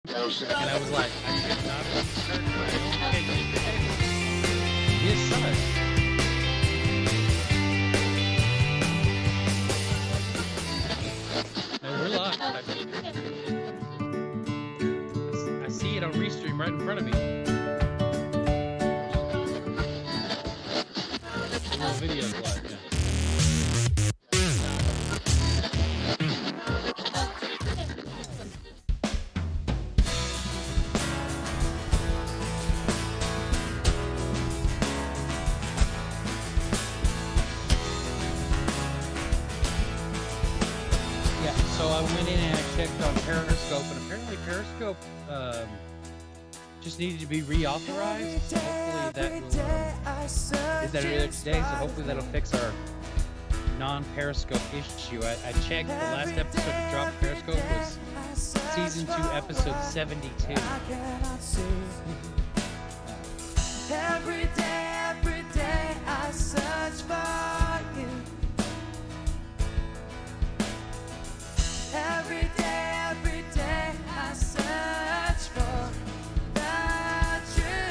And I was like, I could not be certain. His son. No, we're live. I see it on Restream right in front of me. The video's live now. So I went in and I checked on Periscope, and apparently Periscope just needed to be reauthorized. So hopefully that will, did that earlier today, so hopefully that'll fix our non-Periscope issue. I checked, the last episode to drop Periscope was Season 2, Episode 72. Every day I search for you. Every day I search for the truth.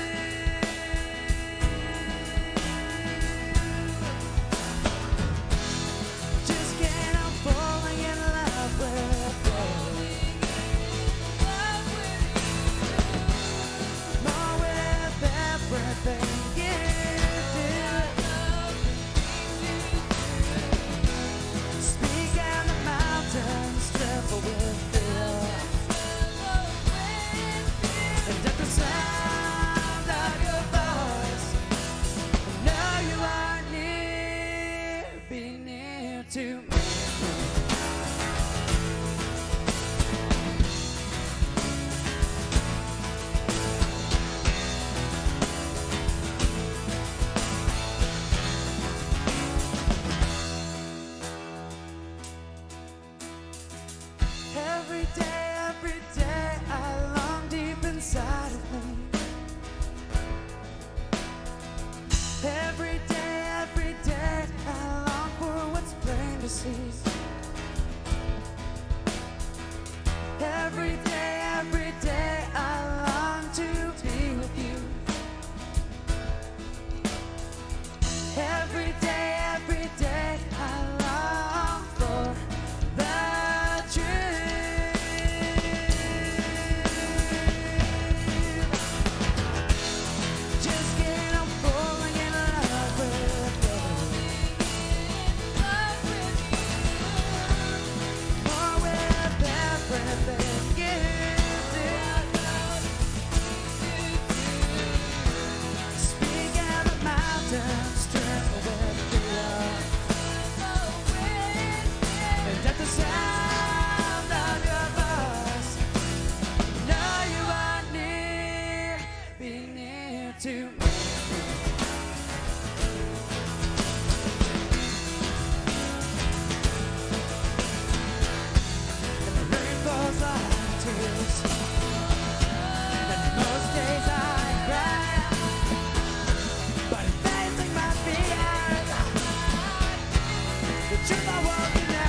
Just can't help falling in love with you. More with everything you do. Speak and the mountains tremble with fear. And at the sound of your voice, I know you are near, be near to me. Every day I long deep inside of me. Every day I long for what's plain to see. Every day I long to be with you. Every day I long for the truth. Just can't help falling in love with you. More with everything you do. Speak and the mountains tremble with fear. And at the sound of your voice, know you are near, be near to me. And the rain falls like tears, and most days I cry, but in facing my fears, the truth I won't deny.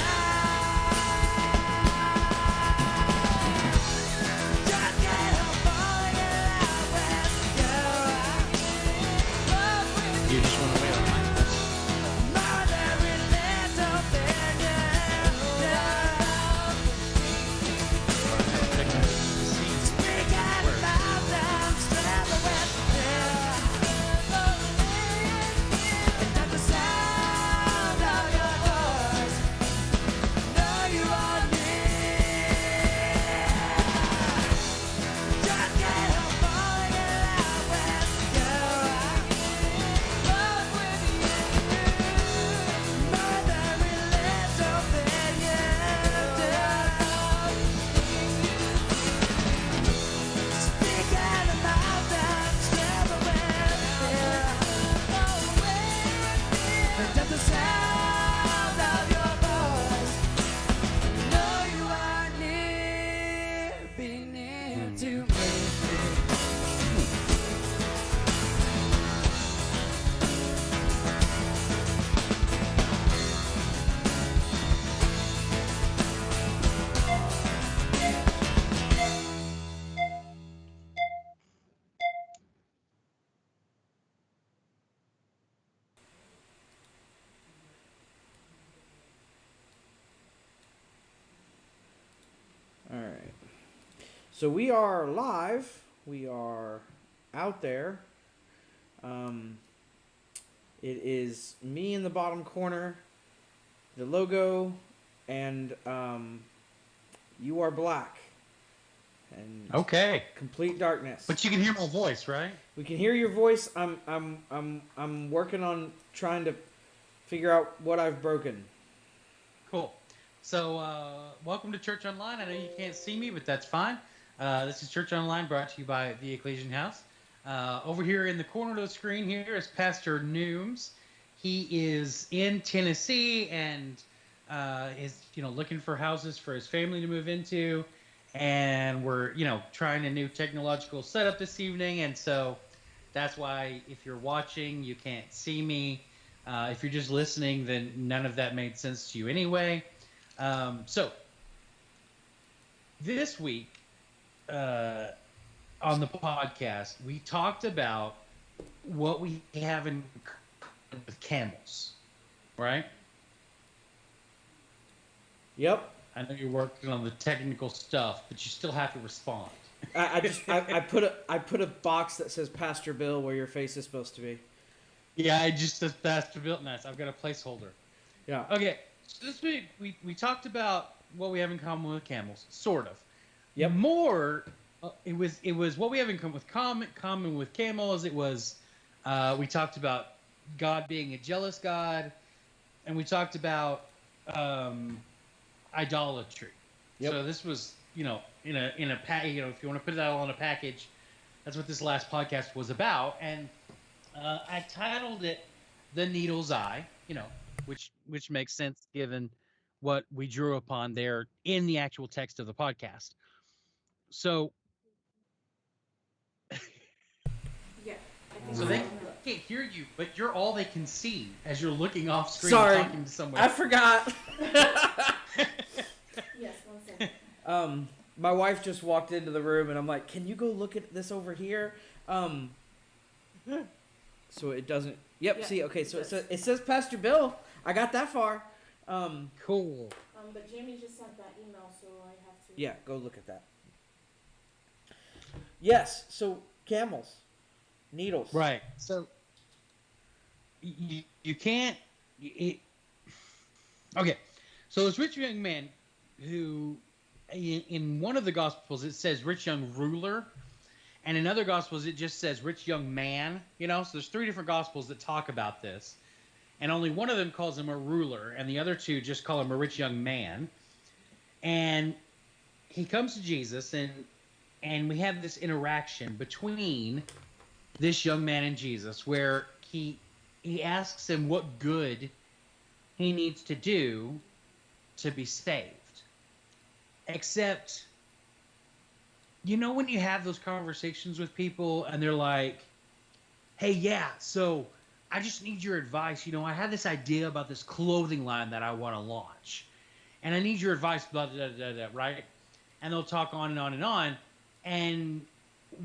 Just can't help falling in love with you. You just went away on mine. More than every little thing you do. Speak out the mountains tremble with fear. And at the sound of your voice, know you are near. Just can't help falling in love with you. More than every little thing you do. Speak out the mountains tremble with fear. And at the sound of your voice, know you are near, be near to me. So we are live. We are out there. It is me in the bottom corner, the logo, and you are black. And Okay. complete darkness. But you can hear my voice, right? We can hear your voice. I'm working on trying to figure out what I've broken. Cool. So, welcome to Church Online. I know you can't see me, but that's fine. This is Church Online, brought to you by the Ecclesian House. Over here in the corner of the screen here is Pastor Nooms. He is in Tennessee and is looking for houses for his family to move into. And we're, trying a new technological setup this evening. And so that's why if you're watching, you can't see me. If you're just listening, then none of that made sense to you anyway. So this week on the podcast, we talked about what we have in common with camels, right? Yep. I know you're working on the technical stuff, but you still have to respond. I put a box that says Pastor Bill where your face is supposed to be. Yeah, I just says Pastor Bill. Nice. I've got a placeholder. Yeah. Okay. So this week we talked about what we have in common with camels, sort of. Yep. More. It was what we have in common with camels. It was we talked about God being a jealous God, and we talked about idolatry. Yep. So this was, in a if you want to put it all in a package, that's what this last podcast was about. And I titled it "The Needle's Eye," which makes sense given what we drew upon there in the actual text of the podcast. So, Yeah. so they can't hear you, but you're all they can see as you're looking off screen Sorry, talking to someone. I forgot. Yes, 1 second. My wife just walked into the room, and I'm like, "Can you go look at this over here?" So it doesn't. Yep. Yeah, See. Okay. So it does. it says Pastor Bill. I got that far. Cool. But Jamie just sent that email, so I have to. Yeah. Go look at that. Yes. So camels, needles. Right. So you can't. Okay. So this rich young man who, in one of the Gospels, it says rich young ruler. And in other Gospels, it just says rich young man. So there's 3 different Gospels that talk about this. And only one of them calls him a ruler, and the other 2 just call him a rich young man. And he comes to Jesus, and we have this interaction between this young man and Jesus, where he asks him what good he needs to do to be saved. Except, when you have those conversations with people and they're like, hey, yeah, so I just need your advice. I have this idea about this clothing line that I want to launch. And I need your advice, blah, blah, blah, blah, right? And they'll talk on and on and on. And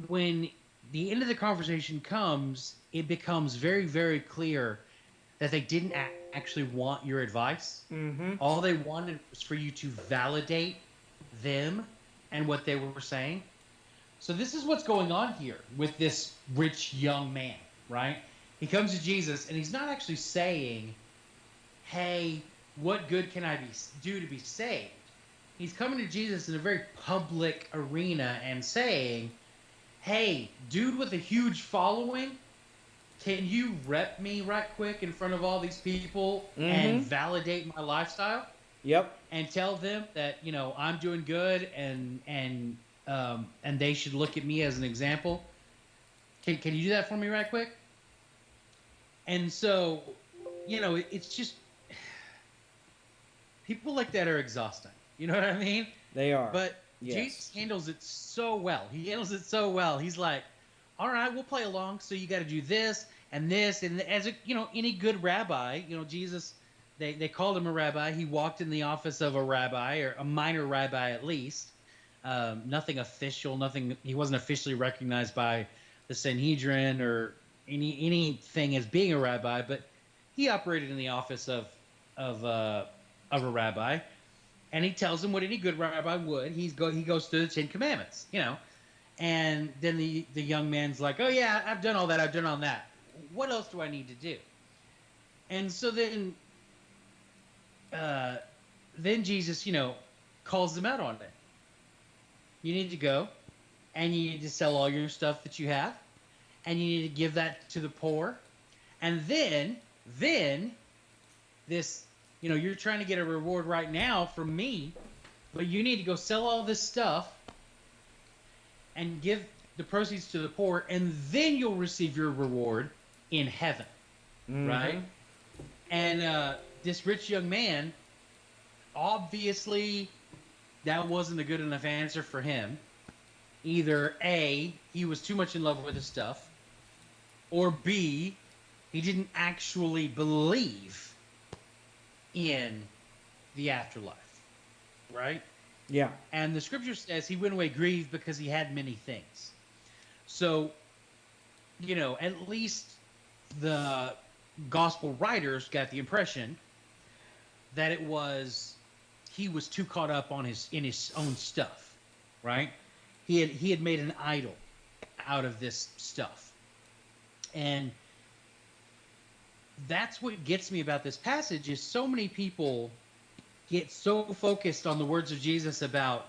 when the end of the conversation comes, it becomes very, very clear that they didn't actually want your advice. Mm-hmm. All they wanted was for you to validate them and what they were saying. So this is what's going on here with this rich young man, right? He comes to Jesus, and he's not actually saying, hey, what good can I do to be saved? He's coming to Jesus in a very public arena and saying, hey, dude with a huge following, can you rep me right quick in front of all these people and validate my lifestyle? Yep. And tell them that, I'm doing good and they should look at me as an example. Can you do that for me right quick? And so, it's just people like that are exhausting. You know what I mean? They are. But yes. Jesus handles it so well. He handles it so well. He's like, all right, we'll play along. So you got to do this and this. And as any good rabbi, Jesus, they called him a rabbi. He walked in the office of a rabbi, or a minor rabbi at least. Nothing official, he wasn't officially recognized by the Sanhedrin or anything as being a rabbi, but he operated in the office of a rabbi. And he tells him what any good rabbi would. He goes through the Ten Commandments, you know. And then the young man's like, oh, yeah, I've done all that. I've done all that. What else do I need to do? And so then Jesus, you know, calls them out on it. You need to go, and you need to sell all your stuff that you have, and you need to give that to the poor. And then this, you know, you're trying to get a reward right now from me, but you need to go sell all this stuff and give the proceeds to the poor, and then you'll receive your reward in heaven, right? And this rich young man, obviously, that wasn't a good enough answer for him. Either A, he was too much in love with his stuff, or B, he didn't actually believe in the afterlife, right? Yeah. And the scripture says he went away grieved because he had many things. So, you know, at least the gospel writers got the impression that he was too caught up in his own stuff, right? He had made an idol out of this stuff. And that's what gets me about this passage is so many people get so focused on the words of Jesus about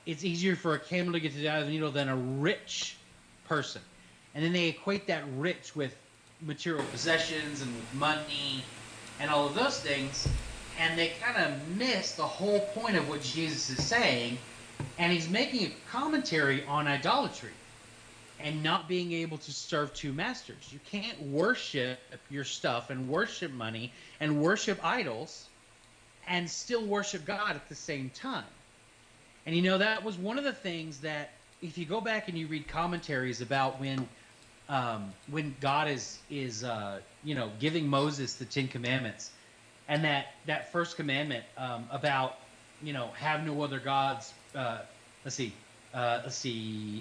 it's easier for a camel to get to the eye of the needle than a rich person. And then they equate that rich with material possessions and with money and all of those things. And they kind of miss the whole point of what Jesus is saying. And he's making a commentary on idolatry and not being able to serve two masters. You can't worship your stuff and worship money and worship idols and still worship God at the same time. And you know, that was one of the things that if you go back and you read commentaries about when God is you know, giving Moses the Ten Commandments, and that first commandment about, you know, have no other gods. Let's see,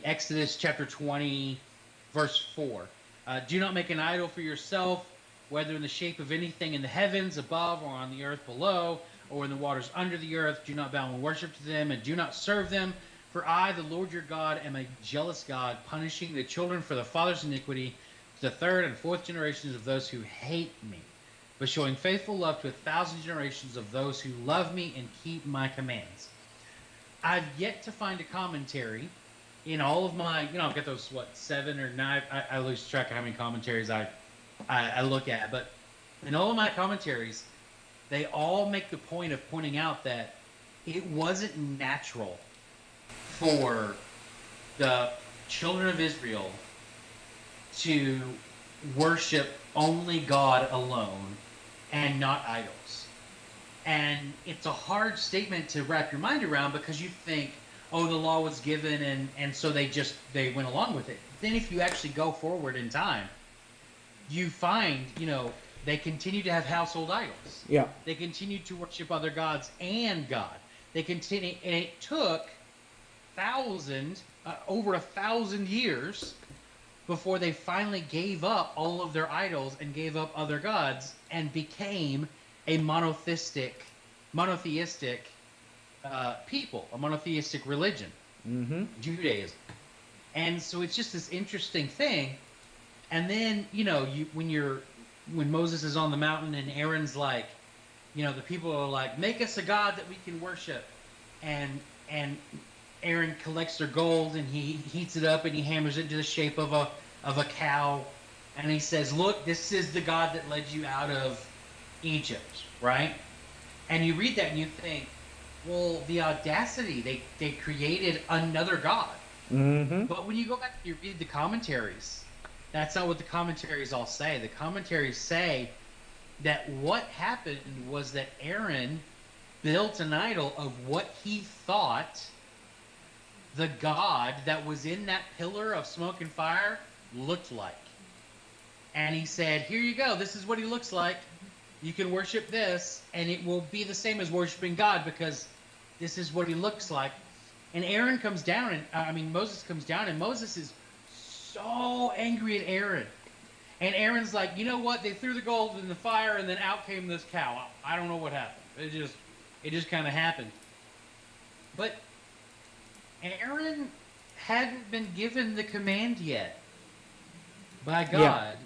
Exodus chapter 20, verse 4. Do not make an idol for yourself, whether in the shape of anything in the heavens above or on the earth below, or in the waters under the earth. Do not bow and worship to them, and do not serve them. For I, the Lord your God, am a jealous God, punishing the children for the father's iniquity to the third and fourth generations of those who hate me, but showing faithful love to 1,000 generations of those who love me and keep my commands. I've yet to find a commentary in all of my, you know, I've got those, 7 or 9, I lose track of how many commentaries I look at, but in all of my commentaries, they all make the point of pointing out that it wasn't natural for the children of Israel to worship only God alone and not idols. And it's a hard statement to wrap your mind around because you think, oh, the law was given and so they went along with it. Then if you actually go forward in time, you find, you know, they continue to have household idols. Yeah. They continue to worship other gods and God. They continue, and it took over 1,000 years before they finally gave up all of their idols and gave up other gods and became a monotheistic people, a monotheistic religion, Judaism. And so it's just this interesting thing. And then, you know, when Moses is on the mountain and Aaron's like, you know, the people are like, make us a god that we can worship. And Aaron collects their gold and he heats it up and he hammers it into the shape of a cow. And he says, look, this is the God that led you out of Egypt, right? And you read that and you think, well, the audacity, they created another God. Mm-hmm. But when you go back and you read the commentaries, that's not what the commentaries all say. The commentaries say that what happened was that Aaron built an idol of what he thought the God that was in that pillar of smoke and fire looked like. And he said, here you go, this is what he looks like. You can worship this, and it will be the same as worshiping God because this is what he looks like. And Aaron comes down, Moses comes down, and Moses is so angry at Aaron. And Aaron's like, you know what? They threw the gold in the fire, and then out came this cow. I don't know what happened. It just kind of happened. But Aaron hadn't been given the command yet by God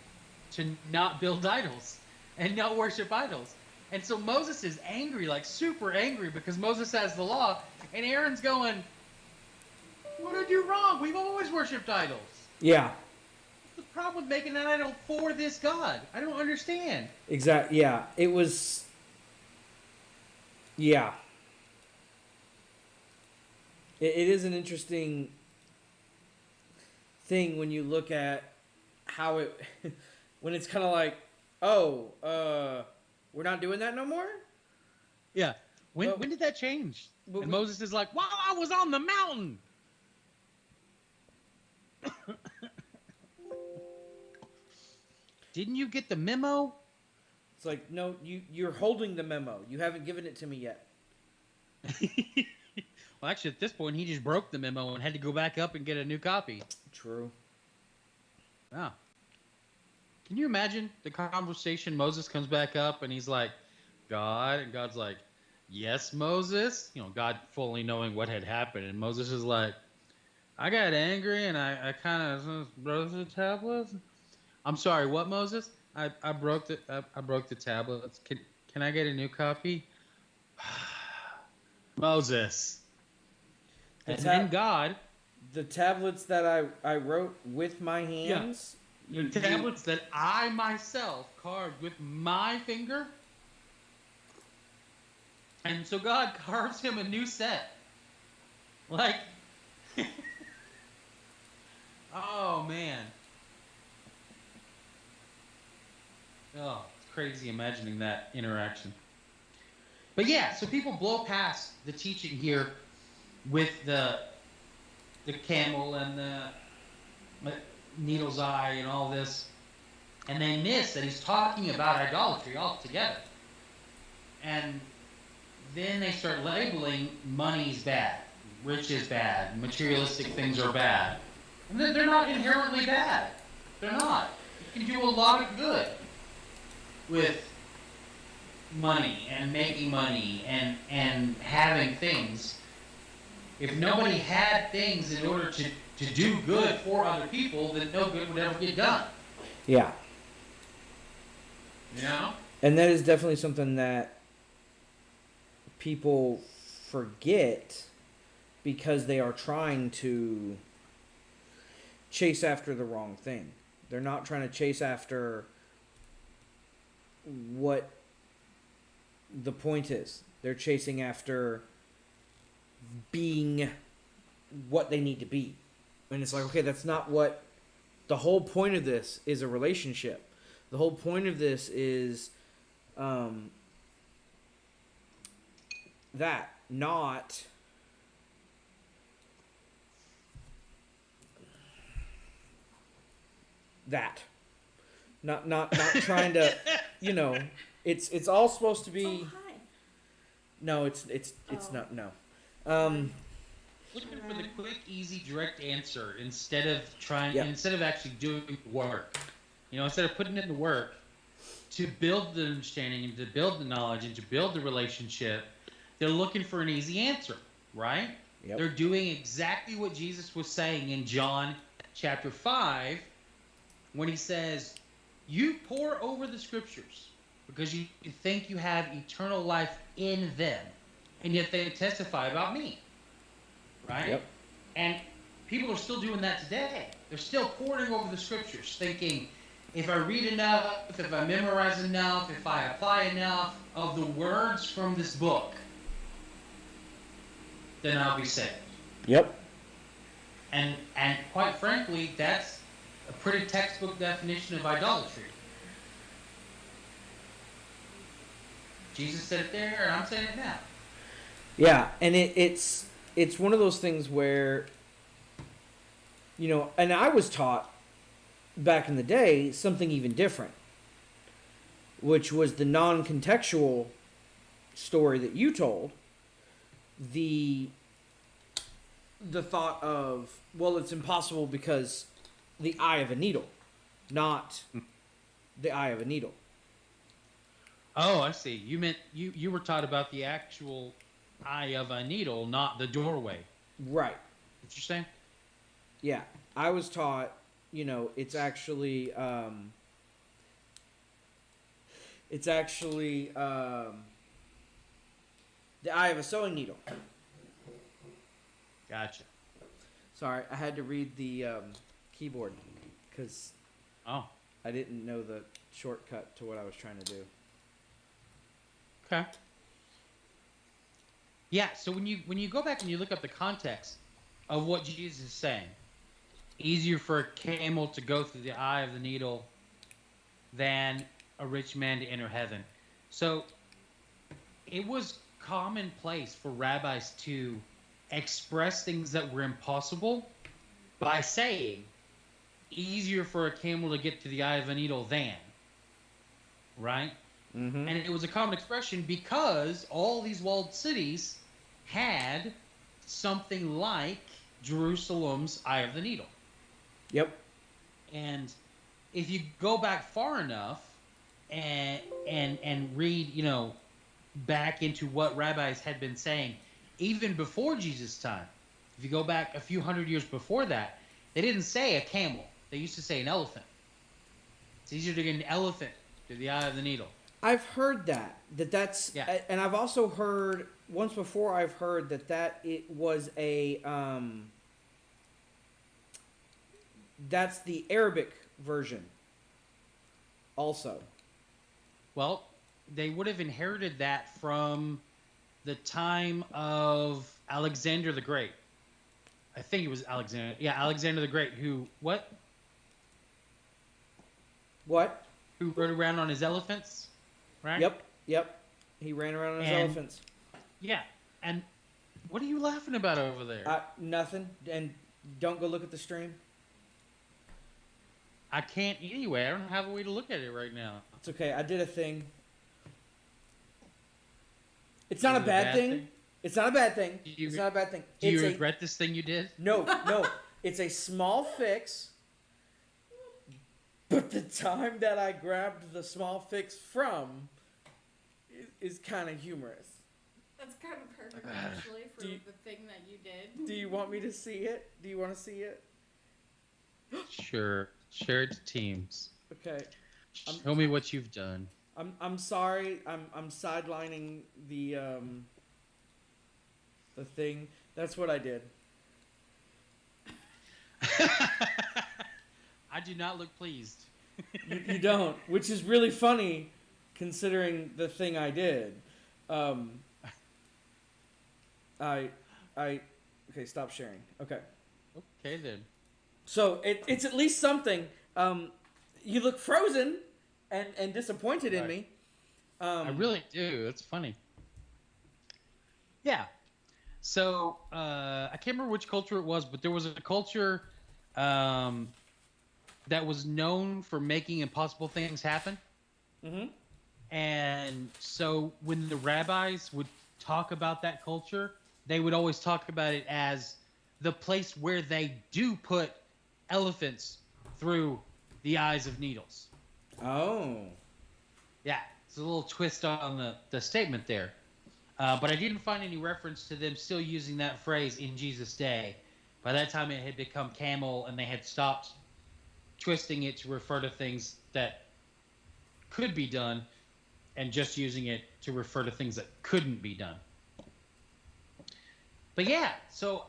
to not build idols and not worship idols. And so Moses is angry, like super angry, because Moses has the law, and Aaron's going, what did you do wrong? We've always worshipped idols. Yeah. What's the problem with making an idol for this God? I don't understand. Exactly. Yeah. It was. Yeah. It is an interesting thing when you look at how it, when it's kind of like, oh, we're not doing that no more? Yeah. When did that change? And Moses is like, while I was on the mountain. Didn't you get the memo? It's like, no, you're holding the memo. You haven't given it to me yet. Well, actually, at this point, he just broke the memo and had to go back up and get a new copy. True. Wow. Can you imagine the conversation? Moses comes back up and he's like, God, and God's like, yes, Moses. You know, God fully knowing what had happened, and Moses is like, I got angry and I kind of broke the tablets. I'm sorry, what, Moses? I broke the tablets. Can I get a new copy? Moses. And then God. The tablets that I wrote with my hands. Yeah. The tablets that I myself carved with my finger. And so God carves him a new set. Like, oh man. Oh, it's crazy imagining that interaction. But yeah, so people blow past the teaching here with the camel and the needle's eye and all this, and they miss that he's talking about idolatry altogether. And then they start labeling money's bad, rich is bad, materialistic things are bad. And they're not inherently bad. They're not. You can do a lot of good with money and making money and having things. If nobody had things in order to do good for other people, then no good would ever get done. Yeah. You know? And that is definitely something that people forget because they are trying to chase after the wrong thing. They're not trying to chase after what the point is. They're chasing after being what they need to be. And it's like, okay, that's not what the whole point of this is. A relationship. The whole point of this is that, not that. Not trying to, you know, it's all supposed to be. Oh, hi. No, it's not. No. Looking for the quick, easy, direct answer instead of actually doing the work. You know, instead of putting in the work to build the understanding and to build the knowledge and to build the relationship, they're looking for an easy answer, right? Yep. They're doing exactly what Jesus was saying in John chapter 5 when he says, you pore over the scriptures because you think you have eternal life in them, and yet they testify about me. Right? Yep. And people are still doing that today. They're still poring over the scriptures, thinking, if I read enough, if I memorize enough, if I apply enough of the words from this book, then I'll be saved. Yep. And quite frankly, that's a pretty textbook definition of idolatry. Jesus said it there, and I'm saying it now. Yeah, and it's one of those things where, you know, and I was taught back in the day something even different, which was the non-contextual story that you told. The thought of, well, it's impossible because the eye of a needle, not the eye of a needle. Oh, I see. You meant you were taught about the actual eye of a needle, not the doorway. Right. What you're saying? Yeah. I was taught, it's actually the eye of a sewing needle. Gotcha. Sorry, I had to read the keyboard because Oh, I didn't know the shortcut to what I was trying to do. okay. Yeah. So when you go back and you look up the context of what Jesus is saying, easier for a camel to go through the eye of the needle than a rich man to enter heaven. So it was commonplace for rabbis to express things that were impossible by saying easier for a camel to get to the eye of a needle than, right? Mm-hmm. And it was a common expression because all these walled cities had something like Jerusalem's eye of the needle. Yep. And if you go back far enough and read, back into what rabbis had been saying even before Jesus' time, if you go back a few hundred years before that, they didn't say a camel. They used to say an elephant. It's easier to get an elephant to the eye of the needle. I've heard that's Yeah. and I've also heard once before. I've heard that it was a that's the Arabic version. Also, Well, they would have inherited that from the time of Alexander the Great. I think it was Alexander. Yeah, Alexander the Great. Who what? Who rode around on his elephants, right? Yep. He ran around on his And- elephants. Yeah. And what are you laughing about over there? Nothing. And don't go look at the stream. I can't anyway. I don't have a way to look at it right now. It's okay. I did a thing. It's not Is a it bad thing. It's not a bad thing. It's not a bad thing. Do you It's regret this thing you did? No. It's a small fix. But the time that I grabbed the small fix from is kind of humorous. That's kind of perfect, actually, for Do you- the thing that you did. Do you want me to see it? Do you want to see it? Sure. Share it to teams. Okay. Show me what you've done. I'm sorry. I'm sidelining the thing. That's what I did. I do not look pleased. You don't, which is really funny considering the thing I did. Okay, stop sharing. Okay. Okay then. So it's at least something. You look frozen and disappointed in Right. me. I really do. That's funny. Yeah. So I can't remember which culture it was, but there was a culture that was known for making impossible things happen. Mm-hmm. And so when the rabbis would talk about that culture, they would always talk about it as the place where they do put elephants through the eyes of needles. Oh. Yeah, it's a little twist on the statement there. But I didn't find any reference to them still using that phrase in Jesus' day. By that time, it had become camel, and they had stopped twisting it to refer to things that could be done and just using it to refer to things that couldn't be done. But yeah, so,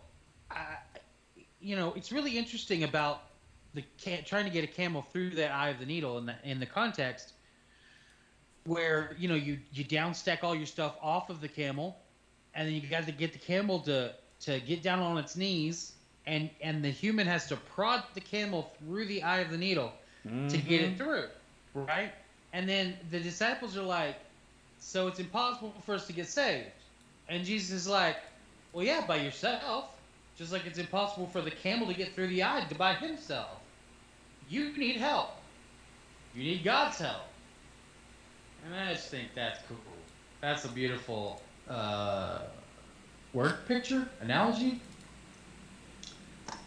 it's really interesting about trying to get a camel through that eye of the needle in the context where, you downstack all your stuff off of the camel, and then you got to get the camel to get down on its knees, and the human has to prod the camel through the eye of the needle to get it through, right? And then the disciples are like, so it's impossible for us to get saved. And Jesus is like, well, yeah, by yourself. Just like it's impossible for the camel to get through the eye by himself. You need help. You need God's help. And I just think that's cool. That's a beautiful word picture, analogy.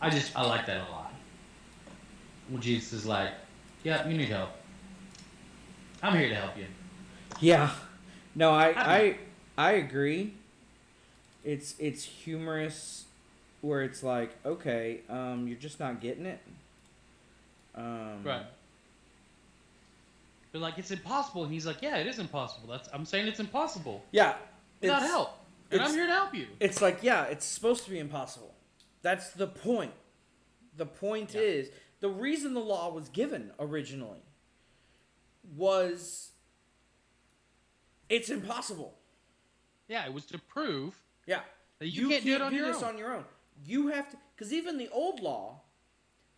I like that a lot. When Jesus is like, yeah, you need help. I'm here to help you. Yeah. No, I agree. It's humorous where it's like, okay, you're just not getting it. Right. They're like, it's impossible, and he's like, yeah, it is impossible. I'm saying it's impossible. Yeah. Without help. And I'm it's- here to help you. It's like, yeah, it's supposed to be impossible. That's the point. The point is, the reason the law was given originally was it's impossible. Yeah, it was to prove Yeah. that you can't do it on your this own. on your own. You have to, because even the old law,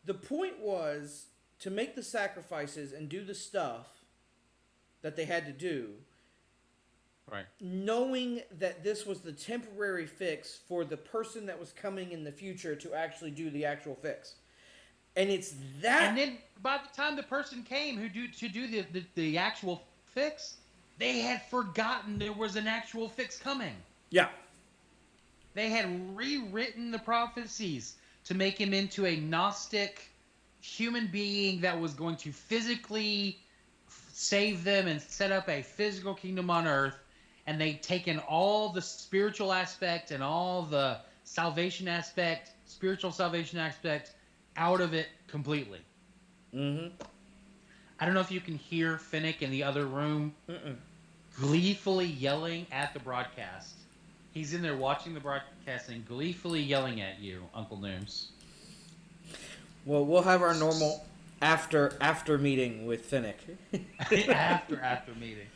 the point was to make the sacrifices and do the stuff that they had to do, Right. knowing that this was the temporary fix for the person that was coming in the future to actually do the actual fix. And it's that. And then by the time the person came to do the actual fix, they had forgotten there was an actual fix coming. Yeah. They had rewritten the prophecies to make him into a Gnostic human being that was going to physically save them and set up a physical kingdom on earth. And they'd taken all the spiritual aspect and all the salvation aspect, spiritual salvation aspect, out of it completely. Mm-hmm. I don't know if you can hear Finnick in the other room gleefully yelling at the broadcast. He's in there watching the broadcast and gleefully yelling at you, Uncle Nooms. Well, we'll have our normal after meeting with Finnick. after meeting.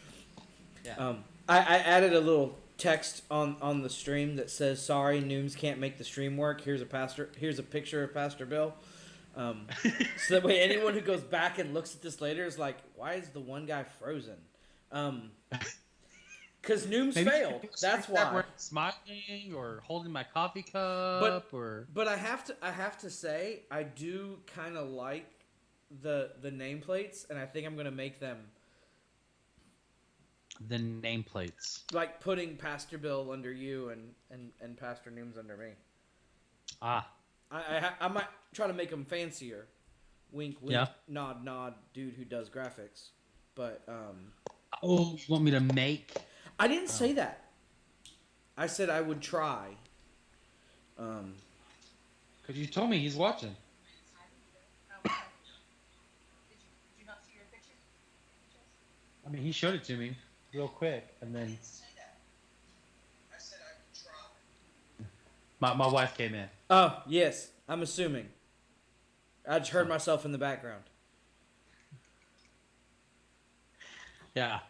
Yeah. I added a little text on the stream that says, "Sorry, Nooms can't make the stream work. Here's a picture of Pastor Bill." So that way, anyone who goes back and looks at this later is like, "Why is the one guy frozen?" Because Nooms failed. That's why. We're smiling or holding my coffee cup, But I have to say, I do kind of like the nameplates, and I think I'm gonna make them. The nameplates. Like putting Pastor Bill under you and Pastor Nooms under me. Ah. I might try to make them fancier. Wink, wink, Yeah. nod, nod, dude who does graphics. But, Oh, you want me to make? I didn't say that. I said I would try. Because you told me he's watching. Did you not see your picture? I mean, he showed it to me real quick, and then Say that. I said I would try. my wife came in. Oh, yes. I'm assuming. I just heard myself in the background. Yeah.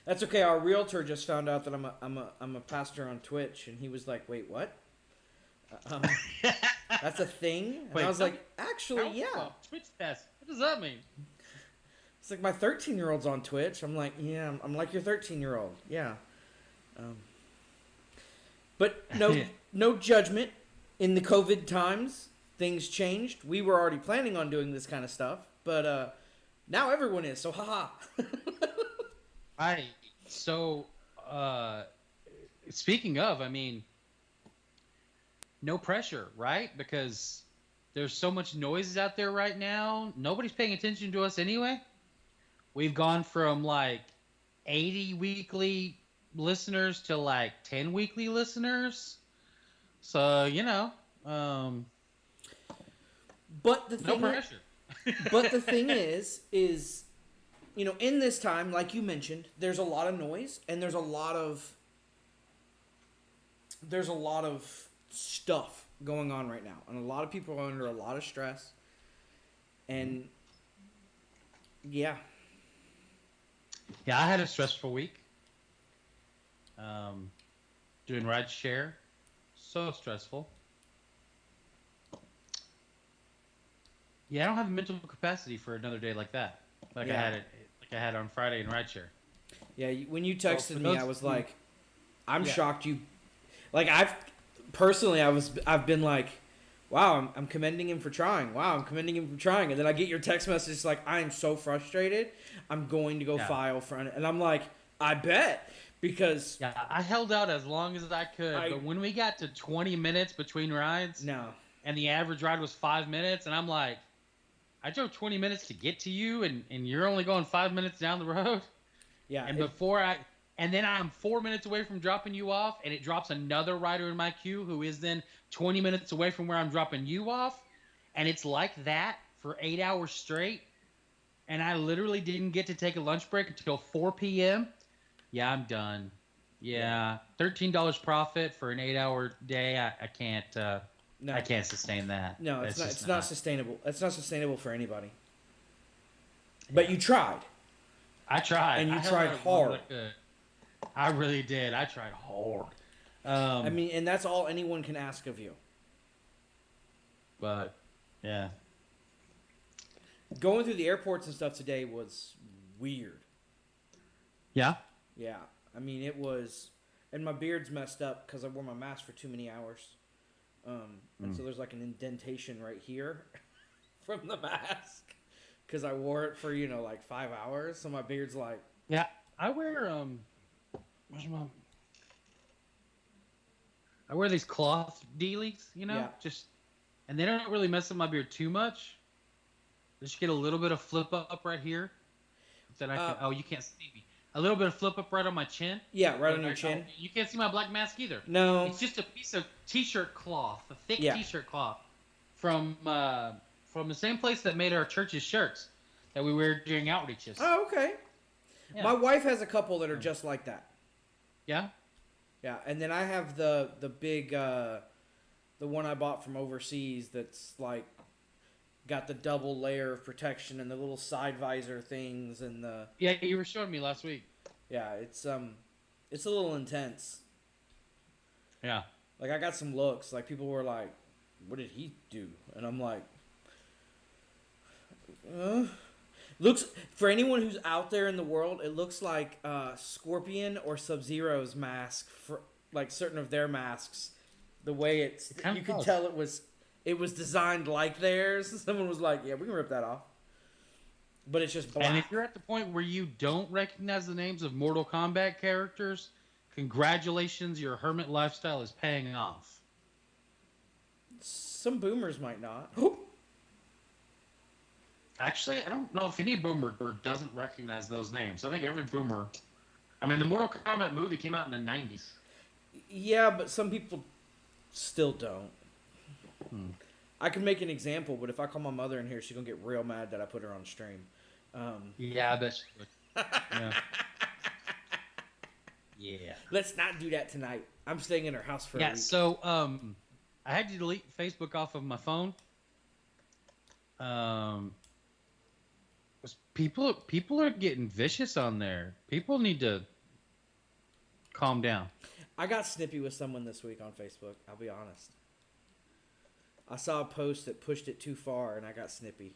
That's okay. Our realtor just found out that I'm a pastor on Twitch, and he was like, "Wait, what? That's a thing?" And Wait, I was like, "Actually, yeah." Twitch test. What does that mean? It's like my 13-year-old's on Twitch. I'm like, yeah, I'm like your 13-year-old. Yeah. But no judgment. In the COVID times, things changed. We were already planning on doing this kind of stuff, but now everyone is. So haha. Right. So, speaking of, I mean, no pressure, right? Because there's so much noise out there right now. Nobody's paying attention to us anyway. We've gone from like 80 weekly listeners to like 10 weekly listeners. So, But the no thing pressure. But the thing is, in this time, like you mentioned, there's a lot of noise and there's a lot of stuff going on right now, and a lot of people are under a lot of stress. And yeah, I had a stressful week. Doing ride share, so stressful. Yeah, I don't have the mental capacity for another day like that. I had on Friday in rideshare. Yeah, when you texted for me, those- I was like, I'm Yeah. shocked you. Like I've been like, wow, I'm commending him for trying. Wow, I'm commending him for trying. And then I get your text message like, I am so frustrated. I'm going to go file for it. And I'm like, I bet. Because Yeah, I held out as long as I could, but when we got to 20 minutes between rides, no, and the average ride was 5 minutes, and I'm like, I drove 20 minutes to get to you, and you're only going 5 minutes down the road. Yeah. And then I'm 4 minutes away from dropping you off, and it drops another rider in my queue who is then 20 minutes away from where I'm dropping you off, and it's like that for 8 hours straight. And I literally didn't get to take a lunch break until 4 p.m. Yeah, I'm done. Yeah, $13 profit for an 8-hour day. I can't. No. I can't sustain that. No, That's it's just not sustainable. It's not sustainable for anybody. But you tried. I tried. And you I tried hard. I really did. I tried hard. I mean, and that's all anyone can ask of you. But yeah. Going through the airports and stuff today was weird. Yeah. Yeah. I mean, it was, and my beard's messed up because I wore my mask for too many hours. And so there's like an indentation right here from the mask because I wore it for, like 5 hours. So my beard's like, Yeah. I wear I wear these cloth dealies, Yeah. and they don't really mess up my beard too much. Just get a little bit of flip up right here. That I can. You can't see me. A little bit of flip up right on my chin. yeah, right on your chin. You can't see my black mask either. No. It's just a piece of t-shirt cloth, a thick Yeah. t-shirt cloth, from the same place that made our church's shirts that we wear during outreaches. Oh, okay. Yeah. My wife has a couple that are just like that. Yeah. Yeah, and then I have the big the one I bought from overseas that's like got the double layer of protection and the little side visor things and the Yeah, you were showing me last week. yeah, it's a little intense. Yeah. Like I got some looks, like people were like, "What did he do?" And I'm like, looks for anyone who's out there in the world, it looks like Scorpion or Sub-Zero's mask for like certain of their masks. The way it's kind you of could does. tell it was designed like theirs. Someone was like, "Yeah, we can rip that off." But it's just black. And if you're at the point where you don't recognize the names of Mortal Kombat characters, congratulations, your hermit lifestyle is paying off. Some boomers might not. Actually, I don't know if any boomer doesn't recognize those names. I think every boomer. I mean, the Mortal Kombat movie came out in the 90s. Yeah, but some people still don't. I can make an example, but if I call my mother in here, she's gonna get real mad that I put her on stream. Yeah, I bet she would. Yeah. Yeah. Let's not do that tonight. I'm staying in her house for a week. So I had to delete Facebook off of my phone. 'Cause people are getting vicious on there. People need to calm down. I got snippy with someone this week on Facebook. I'll be honest. I saw a post that pushed it too far, and I got snippy.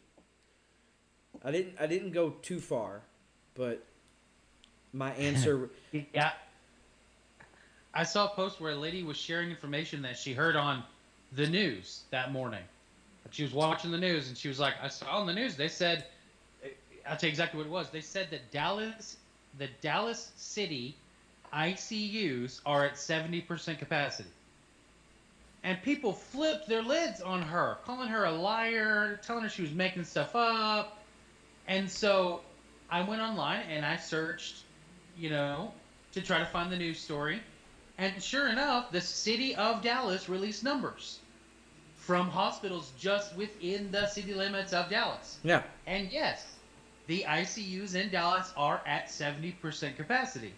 I didn't go too far, but my answer. Yeah. I saw a post where a lady was sharing information that she heard on the news that morning. She was watching the news, and she was like, I saw on the news, they said, I'll tell you exactly what it was. They said that the Dallas City ICUs are at 70% capacity. And people flipped their lids on her, calling her a liar, telling her she was making stuff up. And so I went online and I searched, to try to find the news story. And sure enough, the city of Dallas released numbers from hospitals just within the city limits of Dallas. Yeah. And yes, the ICUs in Dallas are at 70% capacity.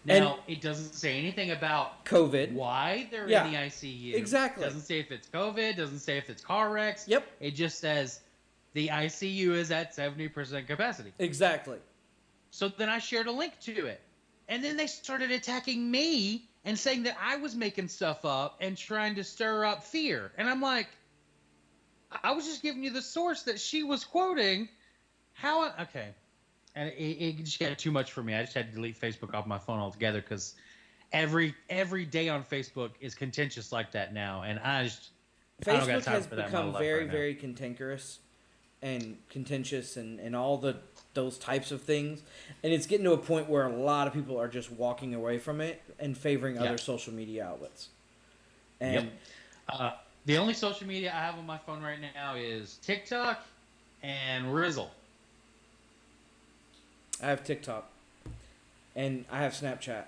Now, it doesn't say anything about COVID. why they're Yeah, in the ICU. exactly. Doesn't say if it's COVID. Doesn't say if it's car wrecks. Yep. It just says the ICU is at 70% capacity. Exactly. So then I shared a link to it. And then they started attacking me and saying that I was making stuff up and trying to stir up fear. And I'm like, I was just giving you the source that she was quoting. Okay. And it just got too much for me. I just had to delete Facebook off my phone altogether because every day on Facebook is contentious like that now. And I don't got Facebook time has for that in my become life very, right now. very cantankerous and contentious and all those types of things. And it's getting to a point where a lot of people are just walking away from it and favoring other social media outlets. And The only social media I have on my phone right now is TikTok and Rizzle. I have TikTok, and I have Snapchat.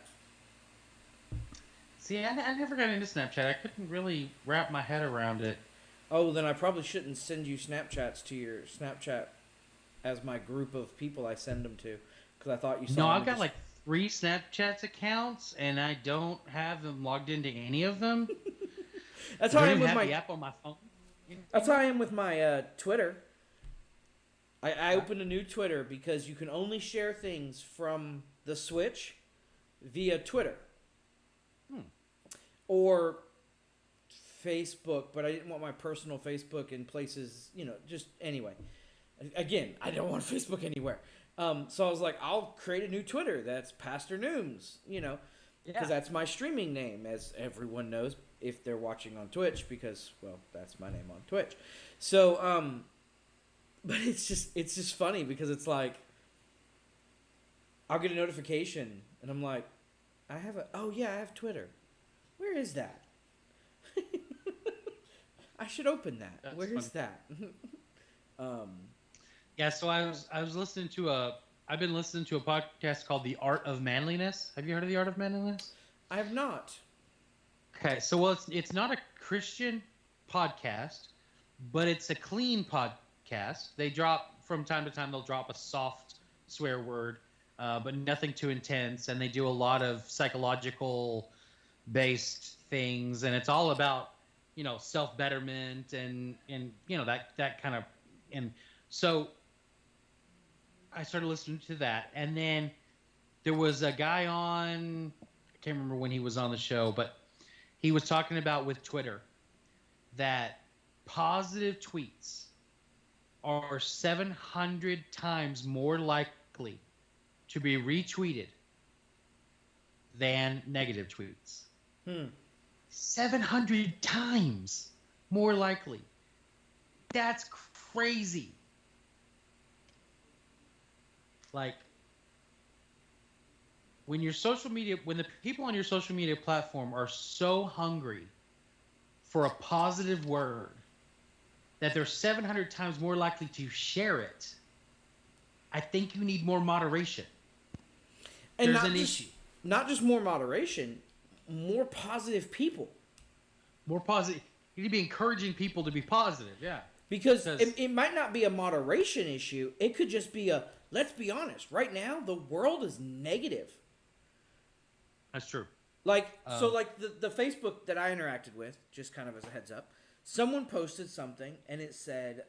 See, I never got into Snapchat. I couldn't really wrap my head around it. Oh, then I probably shouldn't send you Snapchats to your Snapchat as my group of people I send them to, because I thought you saw. No, them I've got just- like 3 Snapchat accounts, and I don't have them logged into any of them. That's I how I don't am even with have my. the app on my phone. That's how I am with my Twitter. I opened a new Twitter because you can only share things from the Switch via Twitter. Or Facebook, but I didn't want my personal Facebook in places, just anyway. Again, I don't want Facebook anywhere. So I was like, I'll create a new Twitter that's Pastor Nooms, because that's my streaming name, as everyone knows if they're watching on Twitch, because, well, that's my name on Twitch. So, but it's just funny because it's like, I'll get a notification and I'm like, I have Twitter. Where is that? I should open that. That's Where is funny. that? Yeah, so I was listening to I've been listening to a podcast called The Art of Manliness. Have you heard of The Art of Manliness? I have not. Okay, so it's not a Christian podcast, but it's a clean podcast. They drop from time to time. They'll drop a soft swear word, but nothing too intense. And they do a lot of psychological based things, and it's all about self betterment and that kind of. And so I started listening to that, and then there was a guy on. I can't remember when he was on the show, but he was talking about with Twitter that positive tweets are 700 times more likely to be retweeted than negative tweets. 700 times more likely. That's crazy. Like, when the people on your social media platform are so hungry for a positive word that they're 700 times more likely to share it, I think you need more moderation. And There's an issue. Not just more moderation, more positive people. More positive. You need to be encouraging people to be positive, yeah. Because it might not be a moderation issue. It could just be let's be honest. Right now, the world is negative. That's true. Like, the Facebook that I interacted with, just kind of as a heads up, someone posted something and it said,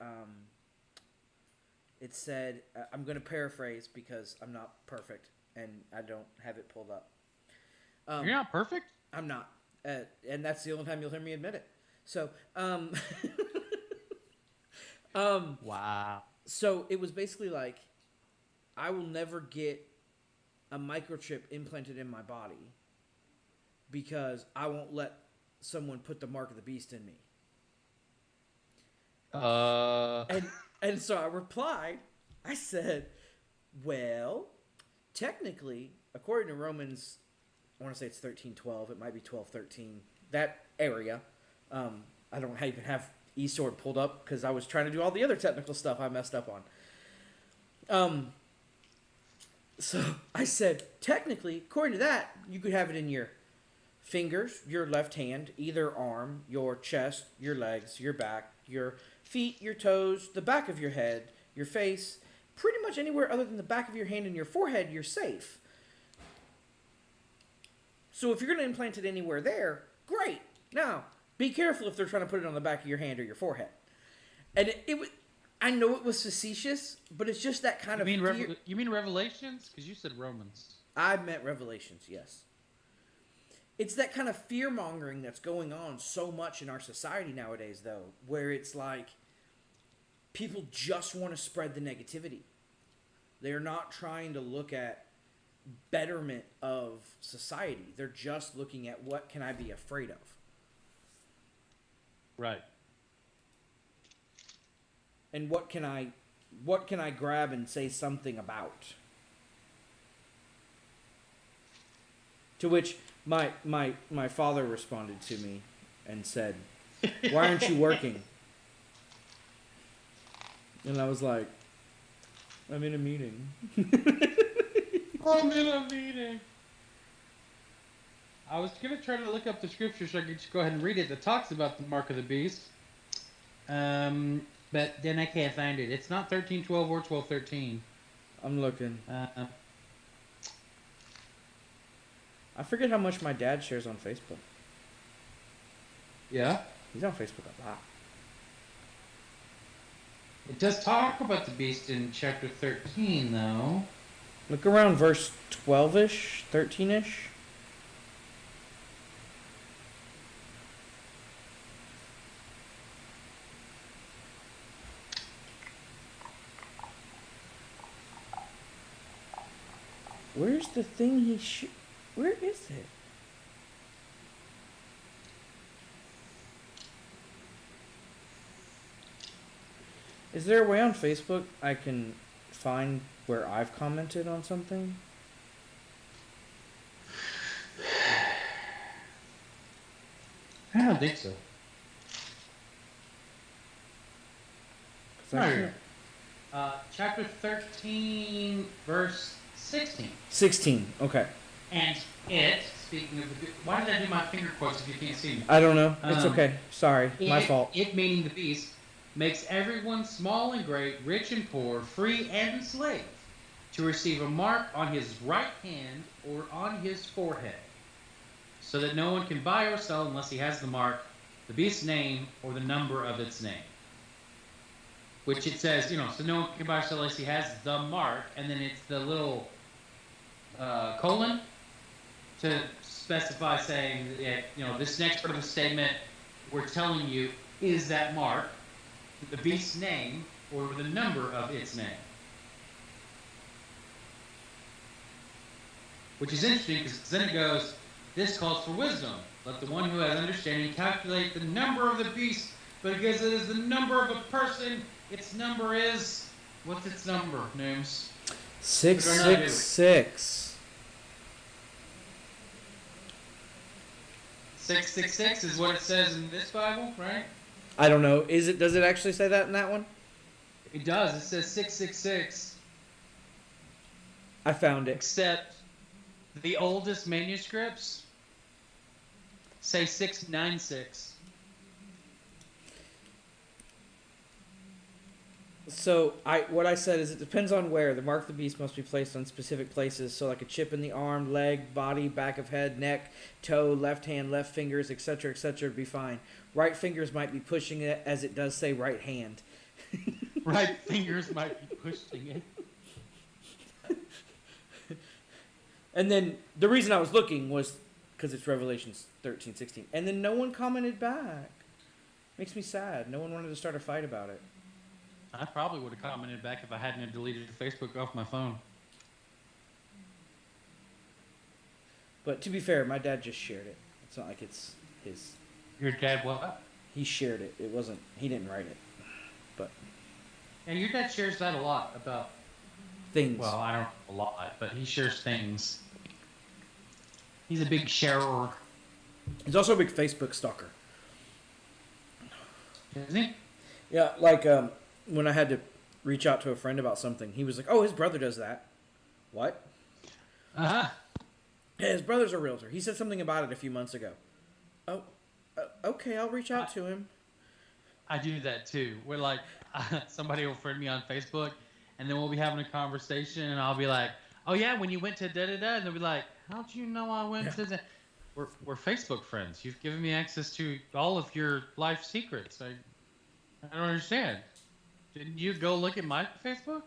I'm going to paraphrase because I'm not perfect and I don't have it pulled up. You're not perfect? I'm not. And that's the only time you'll hear me admit it. So, Wow. So it was basically like, I will never get a microchip implanted in my body because I won't let someone put the mark of the beast in me. And so I replied, I said, well, technically, according to Romans, I want to say it's 13:12, it might be 12:13, that area. I don't even have eSword pulled up because I was trying to do all the other technical stuff I messed up on. So I said, technically, according to that, you could have it in your fingers, your left hand, either arm, your chest, your legs, your back, your feet, your toes, the back of your head, your face, pretty much anywhere other than the back of your hand and your forehead, you're safe. So if you're going to implant it anywhere there, great. Now, be careful if they're trying to put it on the back of your hand or your forehead. And it was, I know it was facetious, but it's just that kind of fear. You mean Revelations? Because you said Romans. I meant Revelations, yes. It's that kind of fear-mongering that's going on so much in our society nowadays, though, where it's like people just want to spread the negativity. They're not trying to look at betterment of society. They're just looking at what can I be afraid of. Right. And what can I grab and say something about? To which my father responded to me and said, "Why aren't you working?" And I was like, I'm in a meeting. I'm in a meeting. I was gonna try to look up the scripture so I could just go ahead and read it that talks about the mark of the beast. But then I can't find it. It's not 13:12 or 12:13. I'm looking. Uh, I forget how much my dad shares on Facebook. yeah. He's on Facebook a lot. It does talk about the beast in chapter 13, though. Look around verse 12-ish, 13-ish. Where's the thing where is it? Is there a way on Facebook I can find where I've commented on something? I don't think so. 'Cause I Right. can't- Chapter 13, verse 16. 16, okay. And it, speaking of the... Why did I do my finger quotes if you can't see me? I don't know. It's Um, okay. Sorry. My fault. It, meaning the beast, makes everyone small and great, rich and poor, free and slave, to receive a mark on his right hand or on his forehead, so that no one can buy or sell unless he has the mark, the beast's name, or the number of its name. Which it says, so no one can buy or sell unless he has the mark, and then it's the little colon to specify saying that, this next part of the statement we're telling you is that mark, the beast's name, or the number of its name. Which is interesting because then it goes, this calls for wisdom. Let the one who has understanding calculate the number of the beast, but because it is the number of a person, its number is, what's its number, Nooms? 666. 666 is what it says in this Bible, right? I don't know. Does it actually say that in that one? It does. It says 666. I found it. Except the oldest manuscripts say 696. So what I said is it depends on where. The mark of the beast must be placed on specific places. So like a chip in the arm, leg, body, back of head, neck, toe, left hand, left fingers, etc., etc. would be fine. Right fingers might be pushing it, as it does say right hand. Right fingers might be pushing it. And then the reason I was looking was because it's Revelations 13:16. And then no one commented back. Makes me sad. No one wanted to start a fight about it. I probably would have commented back if I hadn't have deleted Facebook off my phone. But to be fair, my dad just shared it. It's not like it's his. Your dad what? He shared it. It wasn't. He didn't write it. But And your dad shares that a lot about, things. well, I don't know a lot, but he shares things. He's a big sharer. He's also a big Facebook stalker. Isn't he? Yeah, like when I had to reach out to a friend about something, he was like, "Oh, his brother does that." What? Uh-huh. Yeah, his brother's a realtor. He said something about it a few months ago. Oh, okay, I'll reach out to him. I do that too. We're like, somebody will friend me on Facebook, and then we'll be having a conversation, and I'll be like, "Oh yeah, when you went to da da da," and they'll be like, "How'd you know I went to that?" We're Facebook friends. You've given me access to all of your life secrets. I don't understand. Didn't you go look at my Facebook?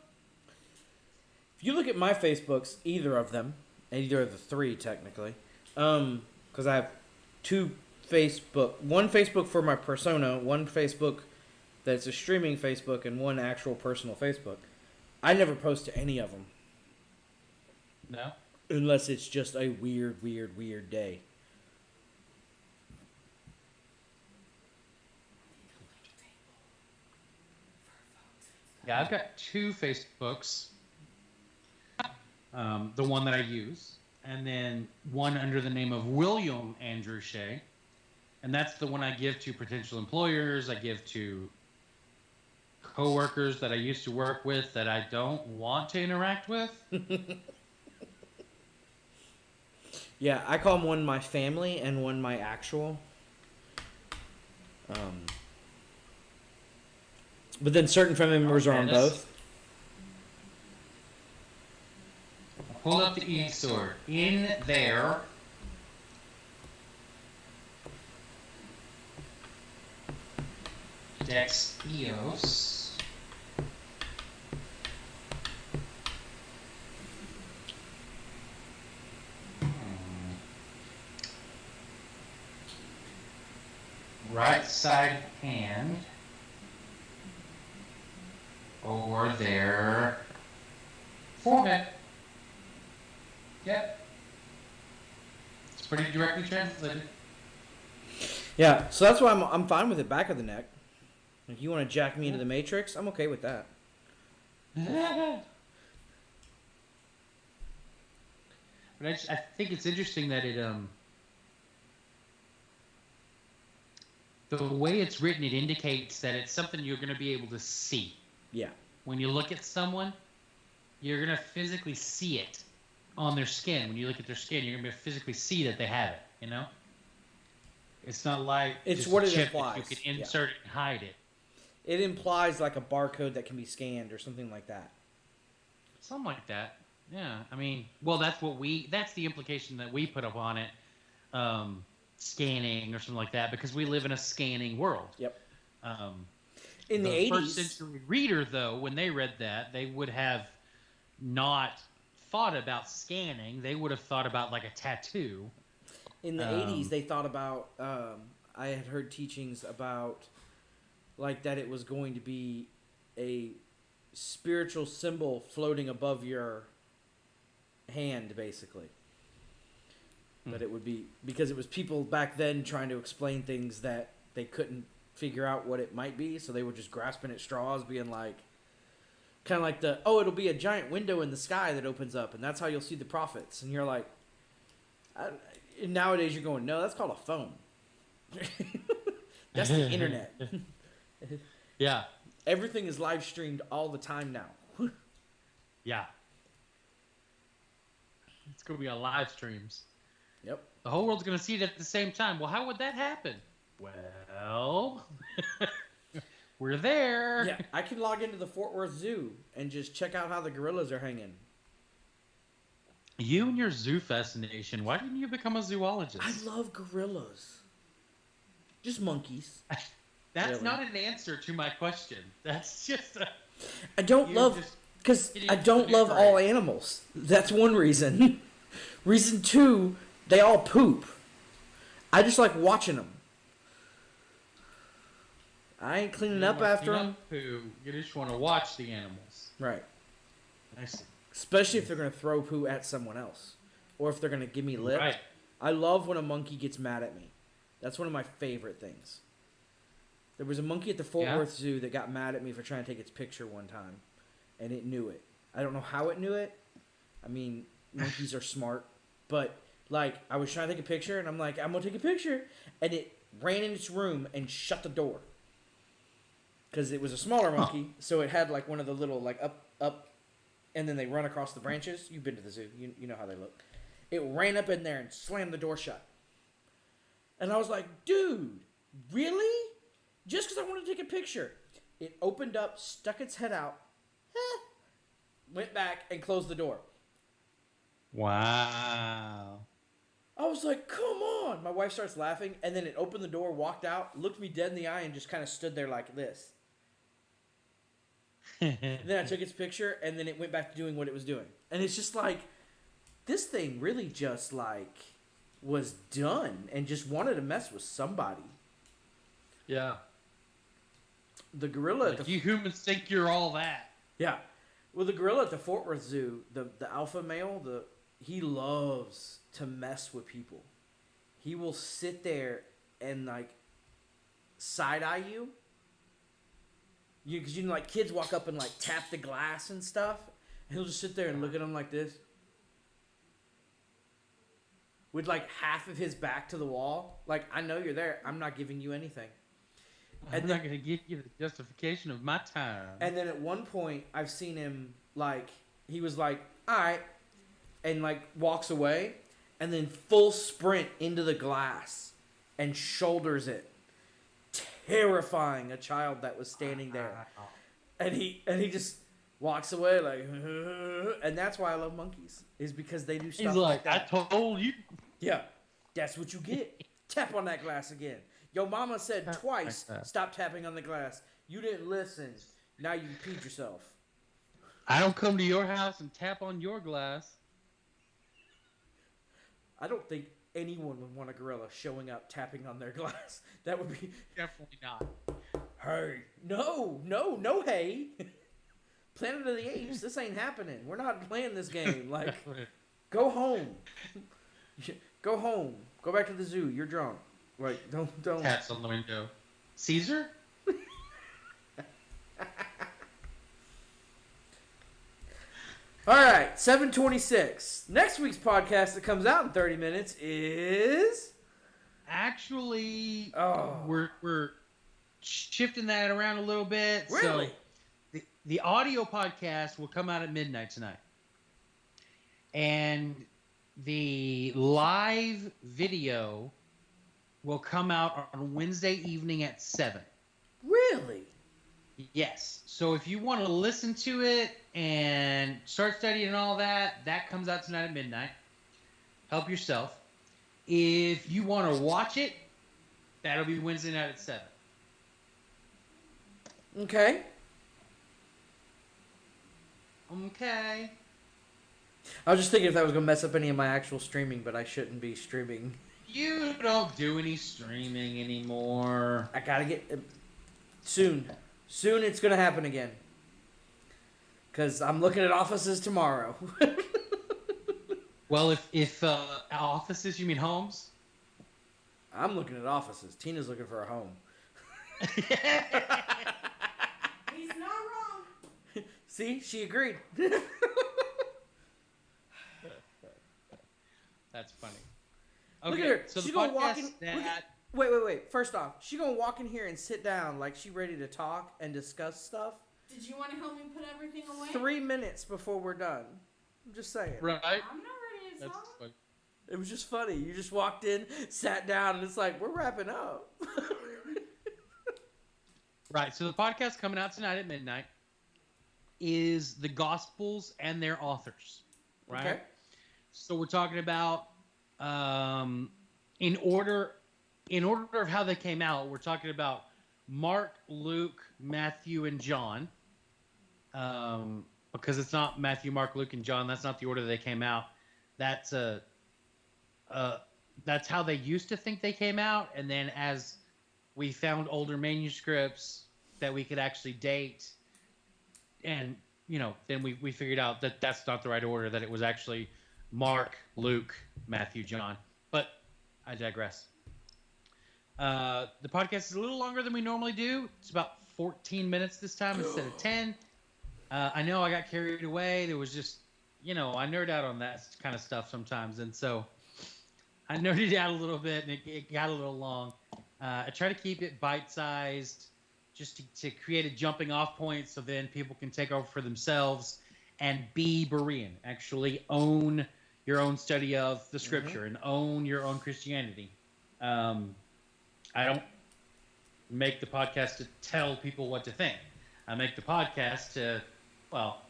If you look at my Facebooks, either of them, either of the three technically, because I have two Facebook, one Facebook for my persona, one Facebook that's a streaming Facebook, and one actual personal Facebook. I never post to any of them No. unless it's just a weird day. Yeah, I've got two Facebooks. The one that I use, and then one under the name of William Andrew Shea, and that's the one I give to potential employers. I give to coworkers that I used to work with that I don't want to interact with. Yeah, I call one my family and one my actual. But then certain family members are on both. Pull up the e-store. In there. Dex EOS. Right side hand. Over their forehead. Yep. It's pretty directly translated. Yeah, so that's why I'm fine with it back of the neck. If you want to jack me into the Matrix, I'm okay with that. But I think it's interesting that it the way it's written, it indicates that it's something you're going to be able to see. Yeah. When you look at someone, you're going to physically see it on their skin. When you look at their skin, you're going to physically see that they have it, you know? It's not like it's just what a it chip that implies. you can insert it and hide it. It implies like a barcode that can be scanned or something like that. Something like that. Yeah. I mean, well, that's the implication that we put upon it. Scanning or something like that, because we live in a scanning world. Yep. In the 80s, first century reader, though, when they read that, they would have not thought about scanning. They would have thought about like a tattoo. In the 80s, they thought about. I had heard teachings about, like, that it was going to be a spiritual symbol floating above your hand, basically. That it would be, because it was people back then trying to explain things that they couldn't figure out what it might be, so they were just grasping at straws, being like, kind of like it'll be a giant window in the sky that opens up, and that's how you'll see the prophets. And you're like, nowadays you're going, no, that's called a phone. That's the internet. Yeah. Everything is live streamed all the time now. Yeah. It's going to be on live streams. Yep. The whole world's going to see it at the same time. Well, how would that happen? Well, we're there. Yeah, I can log into the Fort Worth Zoo and just check out how the gorillas are hanging. You and your zoo fascination. Why didn't you become a zoologist? I love gorillas. Just monkeys. That's really not an answer to my question. That's just a... I don't love... Because I don't love all animals. That's one reason. Reason two, they all poop. I just like watching them. I ain't cleaning up after them. Poo. You just want to watch the animals. Right. I see. Especially if they're going to throw poo at someone else. Or if they're going to give me lip. Right. I love when a monkey gets mad at me. That's one of my favorite things. There was a monkey at the Fort Worth Zoo that got mad at me for trying to take its picture one time. And it knew it. I don't know how it knew it. I mean, monkeys are smart. But, like, I was trying to take a picture, and I'm like, I'm going to take a picture. And it ran in its room and shut the door. Because it was a smaller monkey, so it had, like, one of the little, like, up, and then they run across the branches. You've been to the zoo. You know how they look. It ran up in there and slammed the door shut. And I was like, dude, really? Just because I wanted to take a picture. It opened up, stuck its head out, went back, and closed the door. Wow. I was like, come on. My wife starts laughing, and then it opened the door, walked out, looked me dead in the eye, and just kind of stood there like this. Then I took its picture, and then it went back to doing what it was doing. And it's just like, this thing really just, like, was done and just wanted to mess with somebody. Yeah. The gorilla... Like you humans think you're all that. Yeah. Well, the gorilla at the Fort Worth Zoo, the alpha male, he loves to mess with people. He will sit there and, like, side-eye you. Because, you know, like, kids walk up and, like, tap the glass and stuff. And he'll just sit there and look at them like this. With, like, half of his back to the wall. Like, I know you're there. I'm not giving you anything. I'm not going to give you the justification of my time. And then at one point, I've seen him, like, he was like, all right, and, like, walks away, and then full sprint into the glass and shoulders it, terrifying a child that was standing there. And he just walks away, like, and that's why I love monkeys, is because they do stuff He's like like, that. I told you. Yeah, that's what you get. Tap on that glass again. Yo mama said twice, stop tapping on the glass. You didn't listen. Now you peed yourself. I don't come to your house and tap on your glass. I don't think anyone would want a gorilla showing up tapping on their glass. That would be... Definitely not. Hey. No, hey. Planet of the Apes, this ain't happening. We're not playing this game. Like, go home. Go home. Go back to the zoo. You're drunk. Like, don't. Taps on the window. Caesar? All right, 7:26. Next week's podcast that comes out in 30 minutes is... Actually, Oh. we're shifting that around a little bit. Really? So the audio podcast will come out at midnight tonight. And the live video will come out on Wednesday evening at 7. Really? Yes. So if you want to listen to it and start studying and all that, that comes out tonight at midnight. Help yourself. If you want to watch it, that'll be Wednesday night at 7. Okay. Okay. I was just thinking if that was going to mess up any of my actual streaming, but I shouldn't be streaming. You don't do any streaming anymore. I got to get... Soon it's going to happen again. Because I'm looking at offices tomorrow. Well, if offices, you mean homes? I'm looking at offices. Tina's looking for a home. He's not wrong. See? She agreed. That's funny. Look Okay, at her. so She's the gonna walk podcast in. that... Wait. First off, she's gonna walk in here and sit down like she ready to talk and discuss stuff. Did you want to help me put everything away? 3 minutes before we're done. I'm just saying. Right? I'm not ready to That's talk. funny. It was just funny. You just walked in, sat down, and it's like, we're wrapping up. Right, so the podcast coming out tonight at midnight is the Gospels and their authors, right? Okay. So we're talking about in order of how they came out. We're talking about Mark, Luke, Matthew, and John, because it's not Matthew, Mark, Luke, and John. That's not the order they came out. That's how they used to think they came out, and then as we found older manuscripts that we could actually date, and then we figured out that that's not the right order, that it was actually Mark, Luke, Matthew, John. But I digress. The podcast is a little longer than we normally do. It's about 14 minutes this time instead of 10. I know I got carried away. There was just, I nerd out on that kind of stuff sometimes, and so I nerded out a little bit, and it got a little long. I try to keep it bite-sized, just to create a jumping-off point, so then people can take over for themselves and be Berean. Actually own your own study of the Scripture and own your own Christianity. I don't make the podcast to tell people what to think. I make the podcast to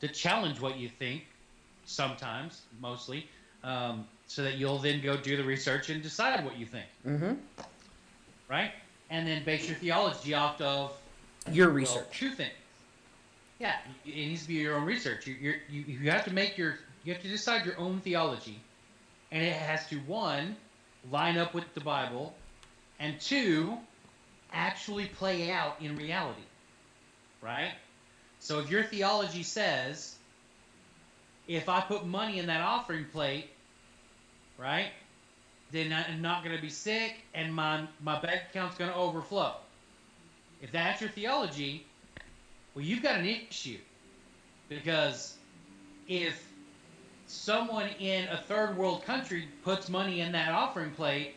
challenge what you think, sometimes, mostly, so that you'll then go do the research and decide what you think. Mm-hmm. Right? And then base your theology off of Your research. Two things. Yeah, it needs to be your own research. You have to you have to decide your own theology, and it has to, 1, line up with the Bible, and 2, actually play out in reality. Right? So if your theology says, if I put money in that offering plate, right, then I'm not going to be sick, and my bank account's going to overflow. If that's your theology, well, you've got an issue. Because if someone in a third world country puts money in that offering plate,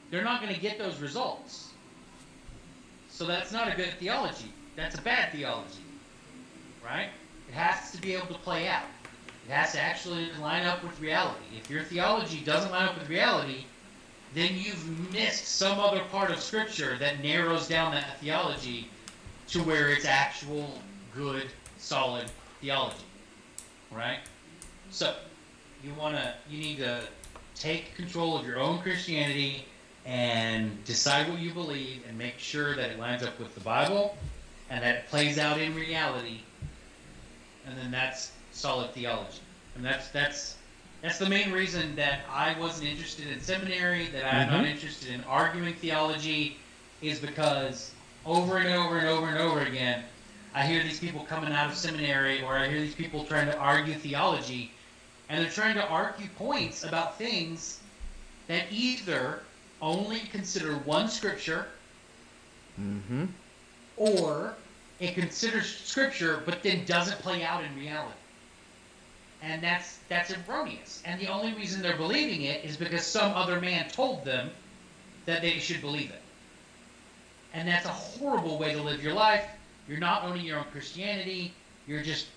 they're not going to get those results. So that's not a good theology. That's a bad theology, right? It has to be able to play out. It has to actually line up with reality. If your theology doesn't line up with reality, then you've missed some other part of Scripture that narrows down that theology to where it's actual, good, solid theology, right? So, you need to take control of your own Christianity and decide what you believe and make sure that it lines up with the Bible and that it plays out in reality, and then that's solid theology. And that's the main reason that I wasn't interested in seminary, that I'm not interested in arguing theology, is because over and over and over and over again, I hear these people coming out of seminary, or I hear these people trying to argue theology, and they're trying to argue points about things that either only consider one scripture, or it considers scripture but then doesn't play out in reality. And that's erroneous. And the only reason they're believing it is because some other man told them that they should believe it. And that's a horrible way to live your life. You're not owning your own Christianity. You're just...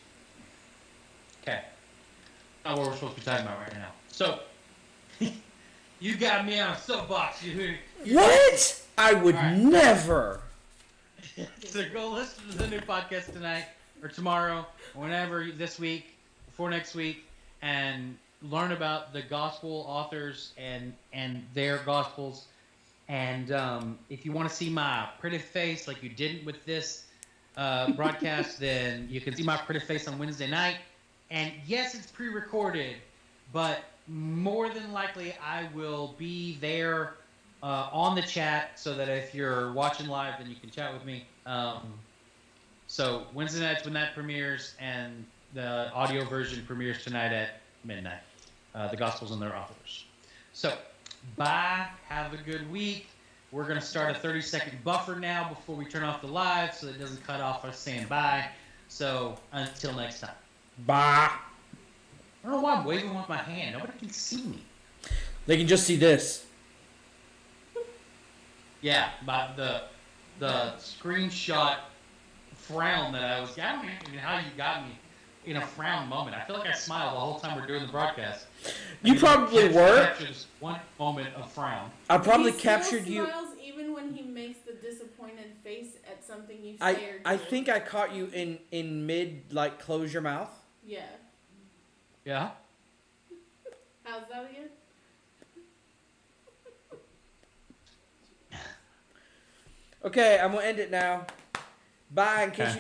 Okay. Not what we're supposed to be talking about right now. So, you got me on a soapbox. What? I would never. So go listen to the new podcast tonight, or tomorrow, or whenever, this week, before next week, and learn about the gospel authors and their gospels. And if you want to see my pretty face like you didn't with this broadcast, then you can see my pretty face on Wednesday night. And yes, it's pre-recorded, but more than likely I will be there on the chat, so that if you're watching live, then you can chat with me. So Wednesday night's when that premieres, and the audio version premieres tonight at midnight. The Gospels and their authors. So, bye. Have a good week. We're going to start a 30-second buffer now before we turn off the live, so it doesn't cut off us saying bye. So, until next time. Bye. I don't know why I'm waving with my hand. Nobody can see me. They can just see this. Yeah, but the screenshot frown that I was... I don't even know how you got me in a frown moment. I feel like I smiled the whole time we're doing the broadcast. You probably were. Captures one moment of frown. I probably He captured still you. smiles even when he makes the disappointed face at something you say or do. I think I caught you in mid, like, close your mouth. Yeah. Yeah? How's that again? Okay, I'm gonna end it now. Bye. In case Okay. you